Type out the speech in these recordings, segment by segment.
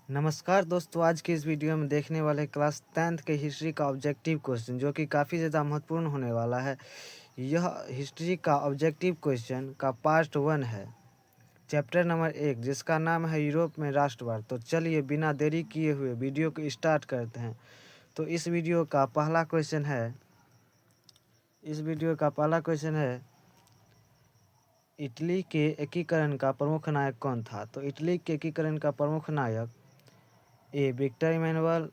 नमस्कार दोस्तों, आज की इस वीडियो में देखने वाले क्लास 10th के हिस्ट्री का ऑब्जेक्टिव क्वेश्चन जो कि काफ़ी ज़्यादा महत्वपूर्ण होने वाला है। यह हिस्ट्री का ऑब्जेक्टिव क्वेश्चन का पार्ट 1 है, चैप्टर नंबर 1, जिसका नाम है यूरोप में राष्ट्रवाद। तो चलिए बिना देरी किए हुए वीडियो को स्टार्ट करते हैं। तो इस वीडियो का पहला क्वेश्चन है इटली के एकीकरण का प्रमुख नायक कौन था। तो इटली के एकीकरण का प्रमुख नायक ए विक्टर इमैनुअल,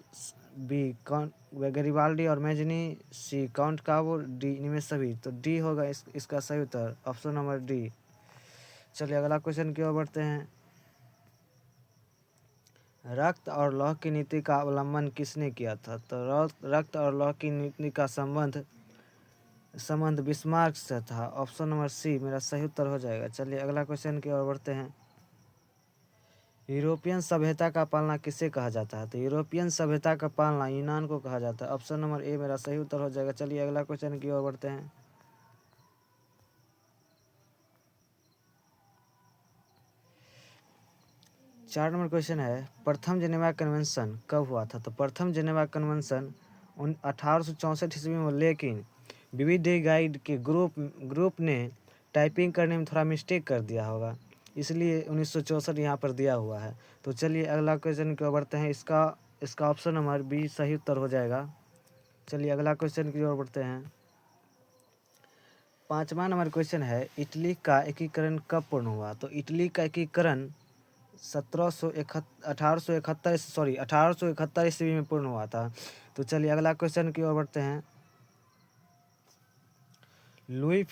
बी गैरिबाल्डी और मैजनी, सी काउंट काबो, डी इनमें सभी। तो डी होगा इसका सही उत्तर, ऑप्शन नंबर डी। चलिए अगला क्वेश्चन की ओर बढ़ते हैं। रक्त और लौह की नीति का अवलंबन किसने किया था। तो रक्त और लौह की नीति का संबंध बिस्मार्क से था। ऑप्शन नंबर सी मेरा सही उत्तर हो जाएगा। चलिए अगला क्वेश्चन की ओर बढ़ते हैं। यूरोपियन सभ्यता का पालना किसे कहा जाता है। तो यूरोपियन सभ्यता का पालना यूनान को कहा जाता है। ऑप्शन नंबर ए मेरा सही उत्तर हो जाएगा। चलिए अगला क्वेश्चन की ओर बढ़ते हैं। चार नंबर क्वेश्चन है, प्रथम जेनेवा कन्वेंशन कब हुआ था। तो प्रथम जेनेवा कन्वेंशन 1864 ईस्वी में, लेकिन बीबीडी गाइड के ग्रुप ने टाइपिंग करने में थोड़ा मिस्टेक कर दिया होगा, इसलिए 1964 यहाँ पर दिया हुआ है। तो चलिए अगला क्वेश्चन की ओर बढ़ते हैं। इसका ऑप्शन नंबर बी सही उत्तर हो जाएगा। चलिए अगला क्वेश्चन की ओर बढ़ते हैं। पाँचवा नंबर क्वेश्चन है, इटली का एकीकरण कब पूर्ण हुआ। तो इटली का एकीकरण 1871 ईस्वी में पूर्ण हुआ था। तो चलिए अगला क्वेश्चन की ओर बढ़ते हैं। लुई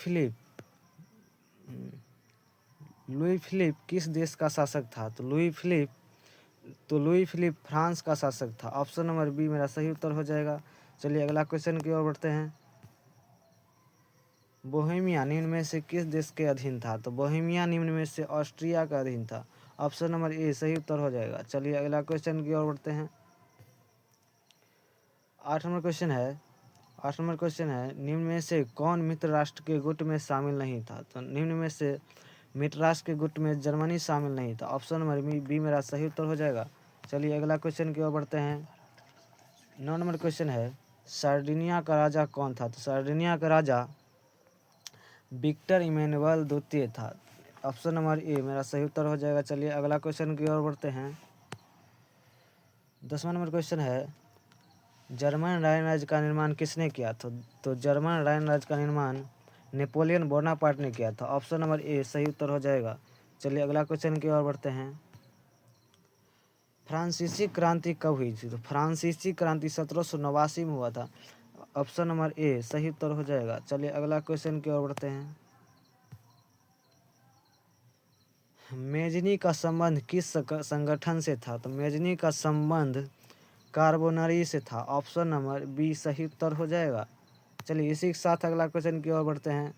फिलिप किस देश का शासक था। तो लुई फिलिप फ्रांस का शासक था। ऑप्शन नंबर बी मेरा सही उत्तर हो जाएगा। चलिए अगला क्वेश्चन की ओर बढ़ते हैं। बोहेमिया निम्न में से किस देश के अधीन था। तो बोहेमिया निम्न में से ऑस्ट्रिया का अधीन था। ऑप्शन नंबर ए सही उत्तर हो जाएगा। चलिए अगला क्वेश्चन की ओर बढ़ते हैं। आठ नंबर क्वेश्चन है, निम्न में से कौन मित्र राष्ट्र के गुट में शामिल नहीं था। तो निम्न में से मित्र राष्ट्र के गुट में जर्मनी शामिल नहीं था। ऑप्शन नंबर बी मेरा सही उत्तर हो जाएगा। चलिए अगला क्वेश्चन की ओर बढ़ते हैं। 9 नंबर क्वेश्चन है, सार्डिनिया का राजा कौन था। तो सार्डिनिया का राजा विक्टर इमैनुअल द्वितीय था। ऑप्शन नंबर ए मेरा सही उत्तर हो जाएगा। चलिए अगला क्वेश्चन की ओर बढ़ते हैं। 10वां नंबर क्वेश्चन है, जर्मन राइन राज्य का निर्माण किसने किया था। तो जर्मन राइन राज्य का निर्माण नेपोलियन बोनापार्ट ने किया था। ऑप्शन नंबर ए सही उत्तर हो जाएगा। चलिए अगला क्वेश्चन की ओर बढ़ते हैं। फ्रांसीसी क्रांति कब हुई थी। तो फ्रांसीसी क्रांति 1789 में हुआ था। ऑप्शन नंबर ए सही उत्तर हो जाएगा। चलिए अगला क्वेश्चन की ओर बढ़ते हैं। मेजनी का संबंध किस संगठन से था। तो मेजनी का संबंध कार्बोनरी से था। ऑप्शन नंबर बी सही उत्तर हो जाएगा। चलिए इसी के साथ अगला क्वेश्चन की ओर बढ़ते हैं।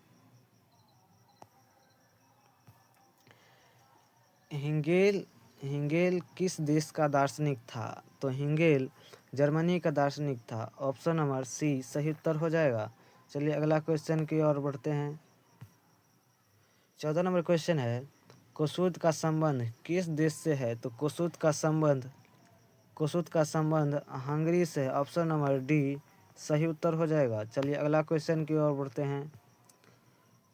हिंगेल किस देश का दार्शनिक था। तो हिंगेल जर्मनी का दार्शनिक था। ऑप्शन नंबर सी सही उत्तर हो जाएगा। चलिए अगला क्वेश्चन की ओर बढ़ते हैं। 14 नंबर क्वेश्चन है, कोसूद का संबंध किस देश से है। तो कोसूद का संबंध हंगरी से है। ऑप्शन नंबर डी सही उत्तर हो जाएगा। चलिए अगला क्वेश्चन की ओर बढ़ते हैं।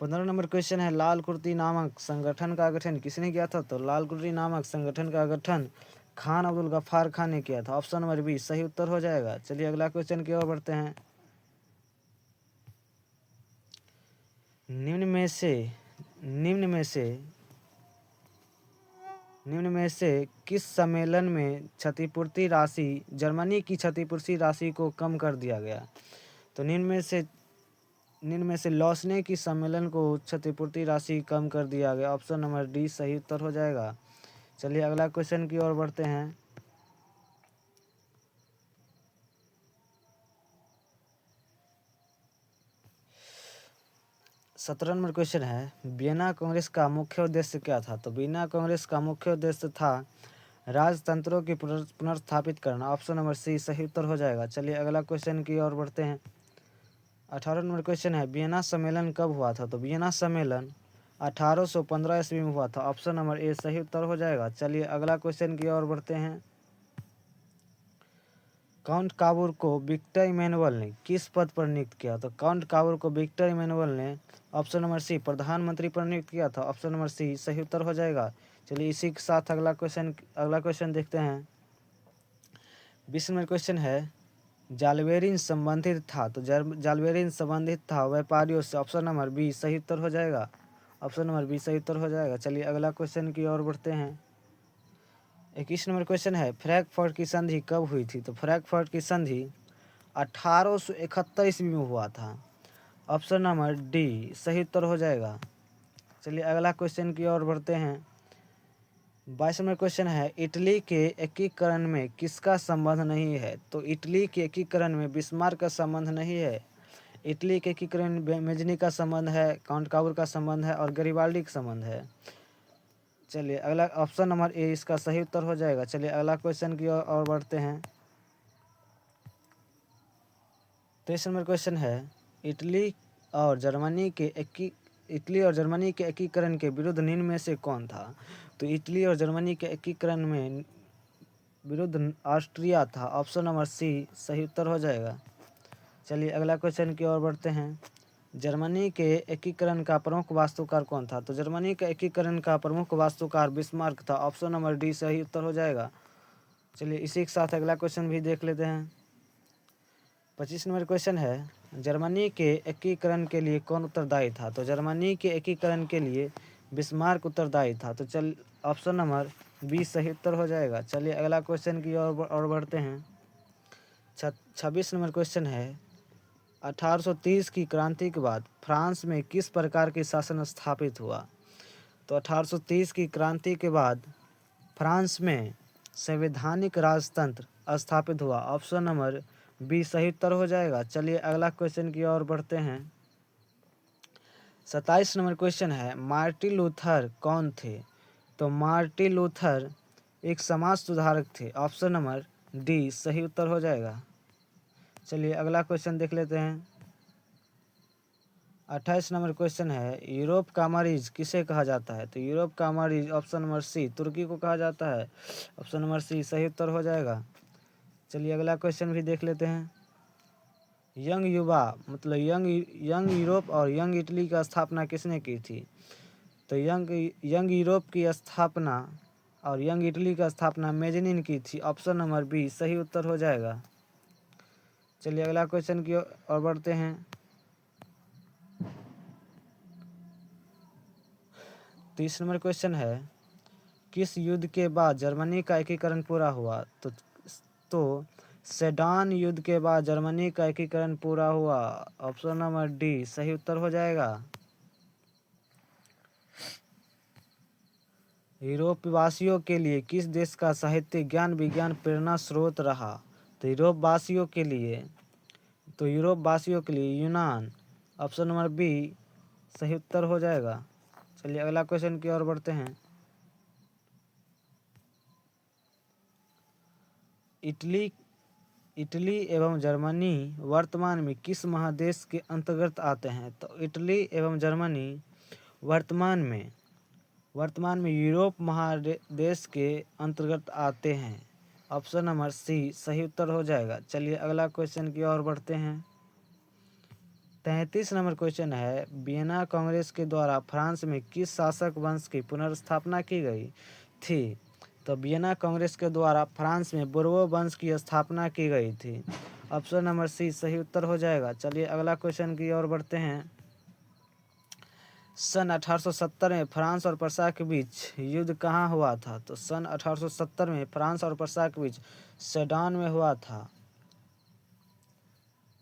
15 नंबर क्वेश्चन है, लाल कुर्ती नामक संगठन का गठन किसने किया था। तो लाल कुर्ती नामक संगठन का गठन खान अब्दुल गफ्फार खान ने किया था। ऑप्शन नंबर बी सही उत्तर हो जाएगा। चलिए अगला क्वेश्चन की ओर बढ़ते हैं। निम्न में से किस सम्मेलन में जर्मनी की क्षतिपूर्ति राशि को कम कर दिया गया। तो निम्न में से लॉसने की सम्मेलन को क्षतिपूर्ति राशि कम कर दिया गया। ऑप्शन नंबर डी सही उत्तर हो जाएगा। चलिए अगला क्वेश्चन की ओर बढ़ते हैं। 17 नंबर क्वेश्चन है, वियना कांग्रेस का मुख्य उद्देश्य क्या था। तो वियना कांग्रेस का मुख्य उद्देश्य था राजतंत्रों की पुनर्स्थापित करना। ऑप्शन नंबर सी सही उत्तर हो जाएगा। चलिए अगला क्वेश्चन की ओर बढ़ते हैं। 18 नंबर क्वेश्चन है, वियना सम्मेलन कब हुआ था। तो वियना सम्मेलन 1815 ईस्वी में हुआ था। ऑप्शन नंबर ए सही उत्तर हो जाएगा। चलिए अगला क्वेश्चन की ओर बढ़ते हैं। काउंट काबूर को विक्टर इमैनुअल ने किस पद पर नियुक्त किया? तो काउंट काबूर को विक्टर इमैनुअल ने ऑप्शन नंबर सी प्रधानमंत्री पर नियुक्त किया था। ऑप्शन नंबर सी सही उत्तर हो जाएगा। चलिए इसी के साथ अगला क्वेश्चन देखते हैं। 20 नंबर क्वेश्चन है, जालवेरिन संबंधित था। तो जालवेरिन संबंधित था व्यापारियों से। ऑप्शन नंबर बी सही उत्तर हो जाएगा। ऑप्शन नंबर बी सही उत्तर हो जाएगा। चलिए अगला क्वेश्चन की ओर बढ़ते हैं। 21 नंबर क्वेश्चन है, फ्रैंकफर्ट की संधि कब हुई थी? तो फ्रैंकफर्ट की संधि 1871 ईस्वी में हुआ था। ऑप्शन नंबर डी सही उत्तर हो जाएगा। चलिए अगला क्वेश्चन की ओर बढ़ते हैं। 22 नंबर क्वेश्चन है, इटली के एकीकरण में किसका संबंध नहीं है? तो इटली के एकीकरण में बिस्मार्क का संबंध नहीं है। इटली के एकीकरण में मेजनी का संबंध है, काउंट काबूर का संबंध है और गरीबाल्डी का संबंध है। चलिए अगला ऑप्शन नंबर ए इसका सही उत्तर हो जाएगा। चलिए अगला क्वेश्चन की ओर बढ़ते हैं। 23 नंबर क्वेश्चन है, इटली और जर्मनी के एकीकरण के विरुद्ध निम्न में से कौन था? तो इटली और जर्मनी के एकीकरण में विरुद्ध ऑस्ट्रिया था। ऑप्शन नंबर सी सही उत्तर हो जाएगा। चलिए अगला क्वेश्चन की ओर बढ़ते हैं। जर्मनी के एकीकरण का प्रमुख वास्तुकार कौन था? तो जर्मनी के एकीकरण का प्रमुख वास्तुकार बिस्मार्क था। ऑप्शन नंबर डी सही उत्तर हो जाएगा। चलिए इसी के साथ अगला क्वेश्चन भी देख लेते हैं। 25 नंबर क्वेश्चन है, जर्मनी के एकीकरण के लिए कौन उत्तरदायी था? तो जर्मनी के एकीकरण के लिए बिस्मार्क उत्तरदायी था। तो चल ऑप्शन नंबर बी सही उत्तर हो जाएगा। चलिए अगला क्वेश्चन की ओर बढ़ते हैं। 26 नंबर क्वेश्चन है, 1830 की क्रांति के बाद फ्रांस में किस प्रकार की शासन स्थापित हुआ? तो 1830 की क्रांति के बाद फ्रांस में संवैधानिक राजतंत्र स्थापित हुआ। ऑप्शन नंबर बी सही उत्तर हो जाएगा। चलिए अगला क्वेश्चन की ओर बढ़ते हैं। 27 नंबर क्वेश्चन है, मार्टिन लूथर कौन थे? तो मार्टिन लूथर एक समाज सुधारक थे। ऑप्शन नंबर डी सही उत्तर हो जाएगा। चलिए अगला क्वेश्चन देख लेते हैं। 28 नंबर क्वेश्चन है, यूरोप का मरीज किसे कहा जाता है? तो यूरोप का मरीज ऑप्शन नंबर सी तुर्की को कहा जाता है। ऑप्शन नंबर सी सही उत्तर हो जाएगा। चलिए अगला क्वेश्चन भी देख लेते हैं। यंग युवा मतलब यंग यूरोप और यंग इटली का स्थापना किसने की थी? तो यंग यूरोप की स्थापना और यंग इटली का स्थापना मेजनी की थी। ऑप्शन नंबर बी सही उत्तर हो जाएगा। चलिए अगला क्वेश्चन की ओर बढ़ते हैं। 30 नंबर क्वेश्चन है, किस युद्ध के बाद जर्मनी का एकीकरण पूरा हुआ? तो सेडान युद्ध के बाद जर्मनी का एकीकरण पूरा हुआ। ऑप्शन नंबर डी सही उत्तर हो जाएगा। यूरोप वासियों के लिए किस देश का साहित्य ज्ञान विज्ञान प्रेरणा स्रोत रहा? तो यूरोप वासियों के लिए यूनान। ऑप्शन नंबर बी सही उत्तर हो जाएगा। चलिए अगला क्वेश्चन की ओर बढ़ते हैं। इटली एवं जर्मनी वर्तमान में किस महादेश के अंतर्गत आते हैं? तो इटली एवं जर्मनी वर्तमान में यूरोप महादेश के अंतर्गत आते हैं। ऑप्शन नंबर सी सही उत्तर हो जाएगा। चलिए अगला क्वेश्चन की ओर बढ़ते हैं। 33 नंबर क्वेश्चन है, वियना कांग्रेस के द्वारा फ्रांस में किस शासक वंश की पुनर्स्थापना की गई थी? तो वियना कांग्रेस के द्वारा फ्रांस में बोर्बो वंश की स्थापना की गई थी। ऑप्शन नंबर सी सही उत्तर हो जाएगा। चलिए अगला क्वेश्चन की ओर बढ़ते हैं। सन 1870 में फ्रांस और प्रसा के बीच युद्ध कहाँ हुआ था? तो सन 1870 में फ्रांस और प्रसा के बीच सेडान में हुआ था।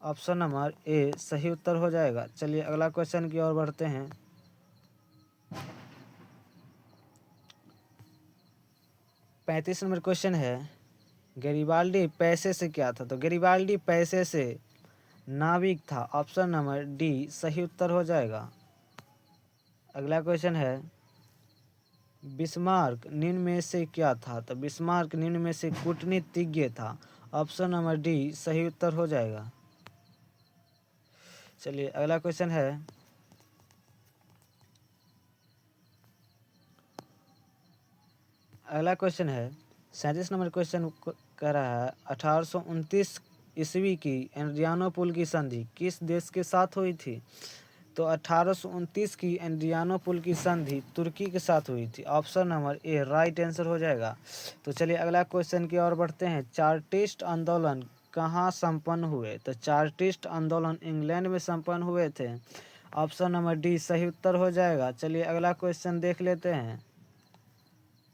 ऑप्शन नंबर ए सही उत्तर हो जाएगा। चलिए अगला क्वेश्चन की ओर बढ़ते हैं। 35 नंबर क्वेश्चन है, गैरिबाल्डी पैसे से क्या था? तो गैरिबाल्डी पैसे से नाविक था। ऑप्शन नंबर डी सही उत्तर हो जाएगा। अगला क्वेश्चन है, बिस्मार्क निम्न में से क्या था? तो बिस्मार्क निम्न में से कूटनीतिज्ञ था। ऑप्शन नंबर डी सही उत्तर हो जाएगा। चलिए अगला क्वेश्चन है, अगला क्वेश्चन है 37 नंबर क्वेश्चन कह रहा है, 1829 ईस्वी की एड्रियानोपुल की संधि किस देश के साथ हुई थी? तो 1829 की एड्रियानोपुल की संधि तुर्की के साथ हुई थी। Option number A right answer हो जाएगा। तो चलिए अगला क्वेश्चन की ओर बढ़ते हैं। चार्टिस्ट आंदोलन कहाँ संपन्न हुए? तो चार्टिस्ट आंदोलन इंग्लैंड में संपन्न हुए थे। ऑप्शन नंबर डी सही उत्तर हो जाएगा। चलिए अगला क्वेश्चन देख लेते हैं।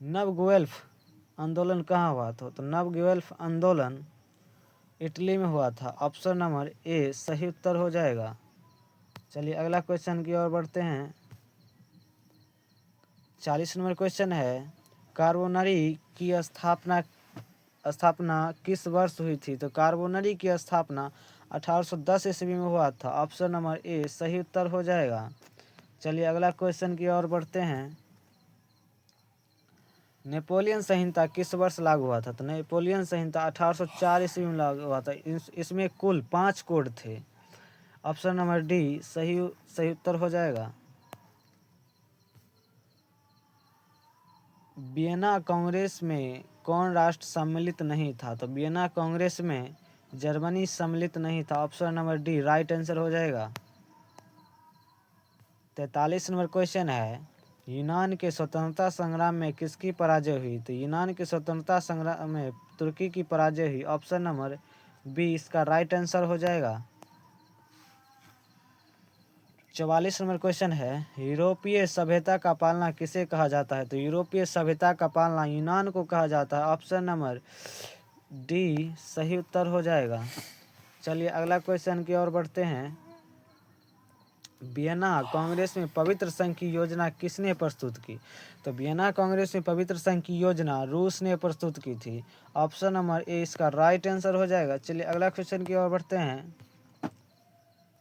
नव गुएल्फ आंदोलन कहाँ हुआ था? तो नव गुएल्फ आंदोलन इटली में हुआ था। ऑप्शन नंबर ए सही उत्तर हो जाएगा। चलिए अगला क्वेश्चन की ओर बढ़ते हैं। 40 नंबर क्वेश्चन है, कार्बोनरी की स्थापना किस वर्ष हुई थी? तो कार्बोनरी की स्थापना 1810 ईस्वी में हुआ था। ऑप्शन नंबर ए सही उत्तर हो जाएगा। चलिए अगला क्वेश्चन की ओर बढ़ते हैं। नेपोलियन संहिता किस वर्ष लागू हुआ था? तो नेपोलियन संहिता 1804 ईस्वी में लागू हुआ था। इसमें कुल 5 कोड थे। ऑप्शन नंबर डी सही उत्तर हो जाएगा। वियना कांग्रेस में कौन राष्ट्र सम्मिलित नहीं था? तो वियना कांग्रेस में जर्मनी सम्मिलित नहीं था। Option number D right answer हो जाएगा। 43 नंबर क्वेश्चन है, यूनान के स्वतंत्रता संग्राम में किसकी पराजय हुई? तो यूनान के स्वतंत्रता संग्राम में तुर्की की पराजय हुई। ऑप्शन नंबर बी इसका राइट आंसर हो जाएगा। 44 नंबर क्वेश्चन है, यूरोपीय सभ्यता का पालना किसे कहा जाता है? तो यूरोपीय सभ्यता का पालना यूनान को कहा जाता है। ऑप्शन नंबर डी सही उत्तर हो जाएगा। चलिए अगला क्वेश्चन की ओर बढ़ते हैं। वियना कांग्रेस में पवित्र संघ की योजना किसने प्रस्तुत की? तो वियना कांग्रेस में पवित्र संघ की योजना रूस ने प्रस्तुत की थी। ऑप्शन नंबर ए इसका राइट आंसर हो जाएगा। चलिए अगला क्वेश्चन की ओर बढ़ते हैं।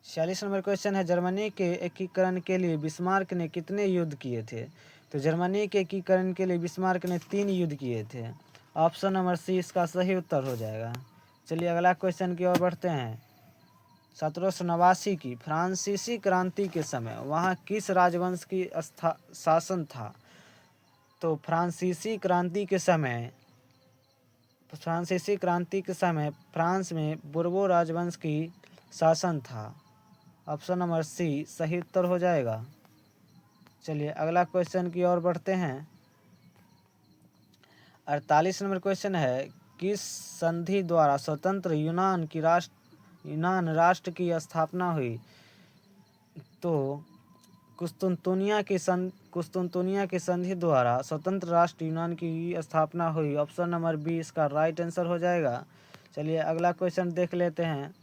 46 नंबर क्वेश्चन है, जर्मनी के एकीकरण के लिए बिस्मार्क ने कितने युद्ध किए थे? तो जर्मनी के एकीकरण के लिए बिस्मार्क ने 3 युद्ध किए थे। ऑप्शन नंबर सी इसका सही उत्तर हो जाएगा। चलिए अगला क्वेश्चन की ओर बढ़ते हैं। 1789 की फ्रांसीसी क्रांति के समय वहाँ किस राजवंश की शासन था? तो फ्रांसीसी क्रांति के समय फ्रांस में बुर्बो राजवंश की शासन था। ऑप्शन नंबर सी सही उत्तर हो जाएगा। चलिए अगला क्वेश्चन की ओर बढ़ते हैं। 48 नंबर क्वेश्चन है, किस संधि द्वारा स्वतंत्र यूनान राष्ट्र की स्थापना हुई? तो कुस्तुनतुनिया की संधि द्वारा स्वतंत्र राष्ट्र यूनान की स्थापना हुई। ऑप्शन नंबर बी इसका राइट आंसर हो जाएगा। चलिए अगला क्वेश्चन देख लेते हैं।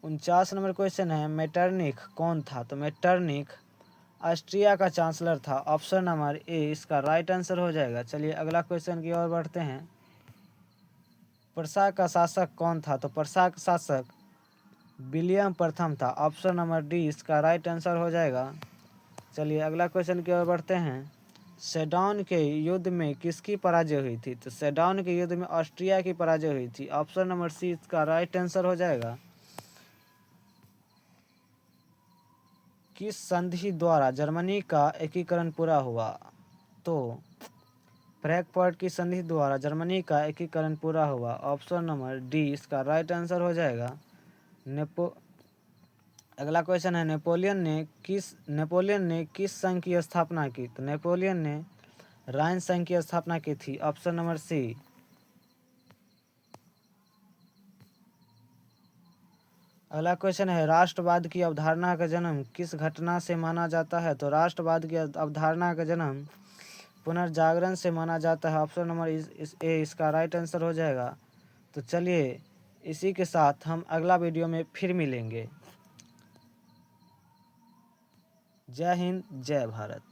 49 नंबर क्वेश्चन है, मेटरनिख कौन था? तो मेटरनिख ऑस्ट्रिया का चांसलर था। ऑप्शन नंबर ए इसका राइट आंसर हो जाएगा। चलिए अगला क्वेश्चन की ओर बढ़ते हैं। प्रसा का शासक कौन था? तो प्रसा का शासक विलियम प्रथम था। ऑप्शन नंबर डी इसका राइट आंसर हो जाएगा। चलिए अगला क्वेश्चन की ओर बढ़ते हैं। सेडौन के युद्ध में किसकी पराजय हुई थी? तो सेडौन के युद्ध में ऑस्ट्रिया की पराजय हुई थी। ऑप्शन नंबर सी इसका राइट आंसर हो जाएगा। किस संधि द्वारा जर्मनी का एकीकरण पूरा हुआ? तो फ्रैंकफर्ट की संधि द्वारा जर्मनी का एकीकरण पूरा हुआ। ऑप्शन नंबर डी इसका राइट आंसर हो जाएगा। अगला क्वेश्चन है, नेपोलियन ने किस संघ की स्थापना की? तो नेपोलियन ने राइन संघ की स्थापना की थी। Option number C. अगला क्वेश्चन है, राष्ट्रवाद की अवधारणा का जन्म किस घटना से माना जाता है? तो राष्ट्रवाद की अवधारणा का जन्म पुनर्जागरण से माना जाता है। ऑप्शन नंबर ए इसका राइट आंसर हो जाएगा। तो चलिए इसी के साथ हम अगला वीडियो में फिर मिलेंगे। जय हिंद, जय भारत।